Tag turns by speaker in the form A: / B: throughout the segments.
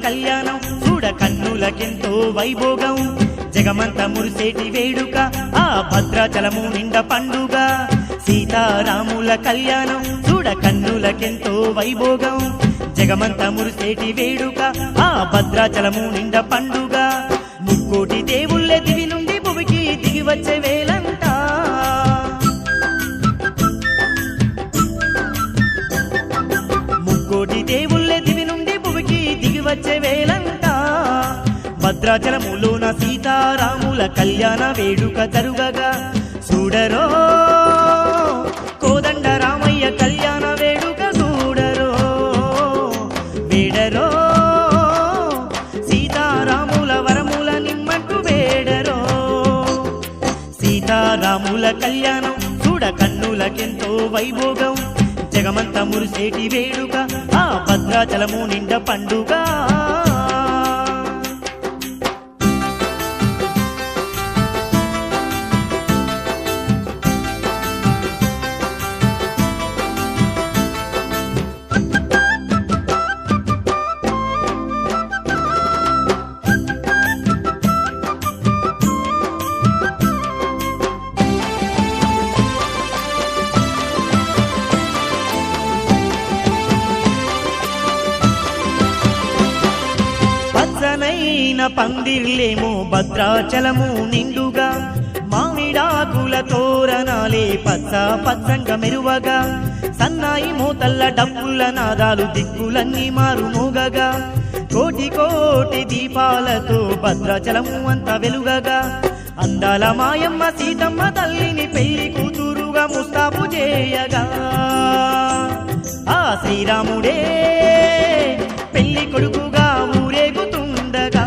A: కళ్యాణం చూడ కన్నులకెంతో వైభోగం జగమంత మురిసేటి వేడుక ఆ భద్రాచలము నిండ పండుగ సీతారాముల కళ్యాణం చూడ కన్నులకెంతో వైభోగం జగమంత మురిసేటి వేడుక ఆ భద్రాచలము నిండ పండుగ ముక్కోటి దేవుళ్ళే దివి నుండి భువికి దిగి వచ్చే వేలంట ముక్కోటి దేవుళ్ళే దివి నుండి భువికి దిగి వచ్చే వేలంట భద్రాచలములోన సీతారాముల కళ్యాణ వేడుక జరుగగా చూడరో కోదండ రామయ్య కళ్యాణ వేడుక చూడరో వేడరో సీతారాముల వరముల నిమ్మట్టు వేడరో సీతారాముల కళ్యాణం చూడ కన్నులకెంతో వైభోగం జగమంత మురిసేటి వేడుక ఆ భద్రాచలము నిండ పండుగ పందిర్లేమో భద్రాచలము నిండుగా మామిడాకుల తోరణాలే పచ్చ పచ్చంగా మెరువగా సన్నాయి మోతల్ల డప్పుల నాదాలు దిక్కులన్నీ మారుమోగగా కోటి కోటి దీపాలతో భద్రాచలము అంతా వెలుగగా అందాల మాయమ్మ సీతమ్మ తల్లిని పెళ్లి కూతురుగా ముస్తాబు చేయగా ఆ శ్రీరాముడే పెళ్లి కొడుకుగా ఊరేగుతుండగా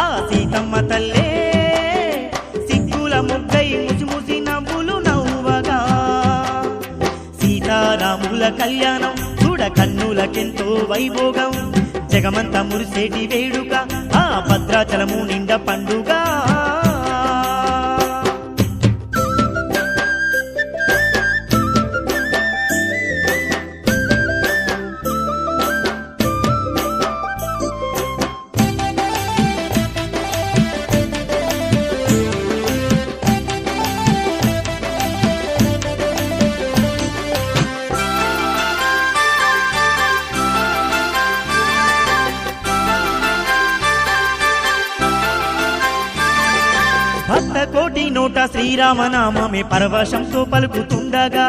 A: ఆ సీతమ్మ తల్లే సిగ్గుల ముగ్గై ముసిముసి నవ్వులు నవ్వగా సీతారాముల కళ్యాణం చూడ కన్నులకెంతో వైభోగం జగమంత మురిసేటి వేడుక ఆ భద్రాచలము నిండ పండుగ కోటి నోట శ్రీరామనామమే పరవశంతో పలుకుతుండగా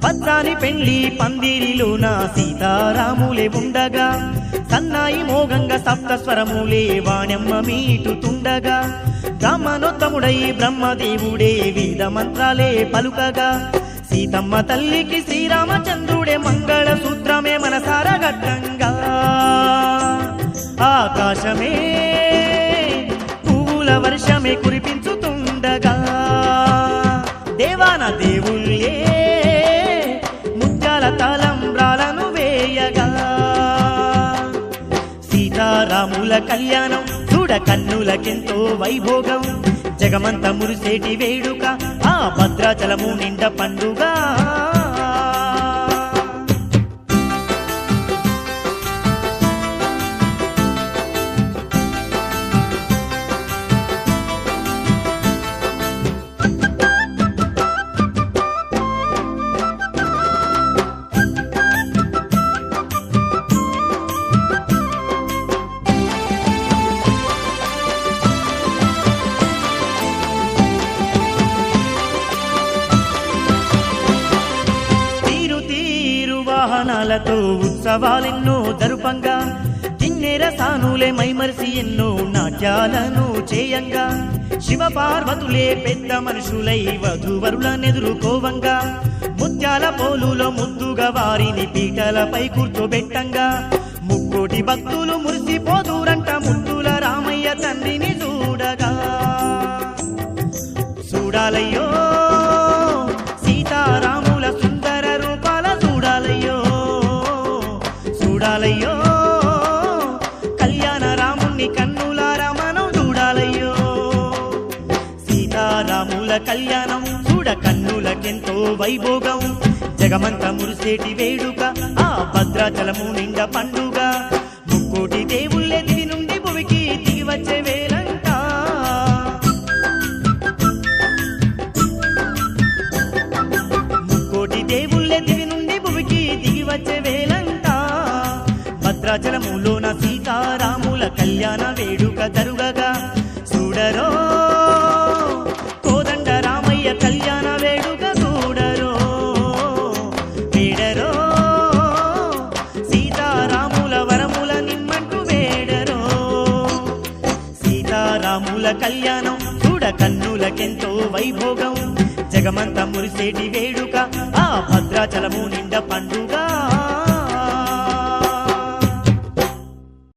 A: పచ్చాని పెళ్లి పందిరిలోన సీతారాములే ఉండగా సన్నాయి మోగంగా సప్తస్వరములే వాణ్యమ్మ మీటుతుండగా బ్రహ్మనోత్తముడై బ్రహ్మదేవుడే వేద మంత్రాలే పలుకగా సీతమ్మ తల్లికి శ్రీరామచంద్రుడే మంగళ సూత్రమే మనసారా గట్టంగా ఆకాశమే పువ్వుల వర్షమే కురిపించుతుండగా దేవాన దేవుళ్ళే ముత్యాల తలంబ్రాలను వేయగా సీతారాముల కళ్యాణం చూడ కన్నులకెంతో వైభోగం జగమంత మురిసేటి వేడుక ఆ భద్రాచలము నిండ పండుగ వాహనాలతో ఉత్సవాలెన్నో జరుపంగా కిన్నెర సానులే మైమరిసి ఎన్నో నాట్యాలను చేయంగా శివ పార్వతులే పెద్ద మనుషులై వధూవరులనెదురుకోవంగా ముత్యాల పోలులో ముద్దుగా వారిని పీటలపై కూర్చోబెట్టంగా ముక్కోటి భక్తులు మురిసిపోదురంట ముద్దుల రామయ్య తండ్రిని చూడగా చూడాలయ్యో సీతారాముల సుందర రూపాల చూడాలయ్యో చూడాలయ్యో కళ్యాణ రాముణ్ణి కన్నులారా మనం చూడాలయ్యో సీతారాముల కళ్యాణం చూడ కన్నులకెంతో వైభోగం జగమంత మురిసేటి వేడుక ఆ భద్రాచలము నిండ పండుగ ముక్కోటి దేవుళ్ళే దివి నుండి భువికి దిగి వచ్చే వేలంట ముక్కోటి దేవుళ్ళే దివి నుండి భువికి దిగి వచ్చే వేలంట భద్రాచలములోన సీతారాముల కళ్యాణ వేడుక జరుగగా చూడరో కోదండ రామయ్య కళ్యాణ వేడుక చూడరో వేడరో సీతారాముల వరముల నిమ్మంటూ వేడరో సీతారాముల కళ్యాణం చూడ కన్నులకెంతో వైభోగం జగమంత మురిసేటి వేడుక ఆ భద్రాచలము నిండ పండుగ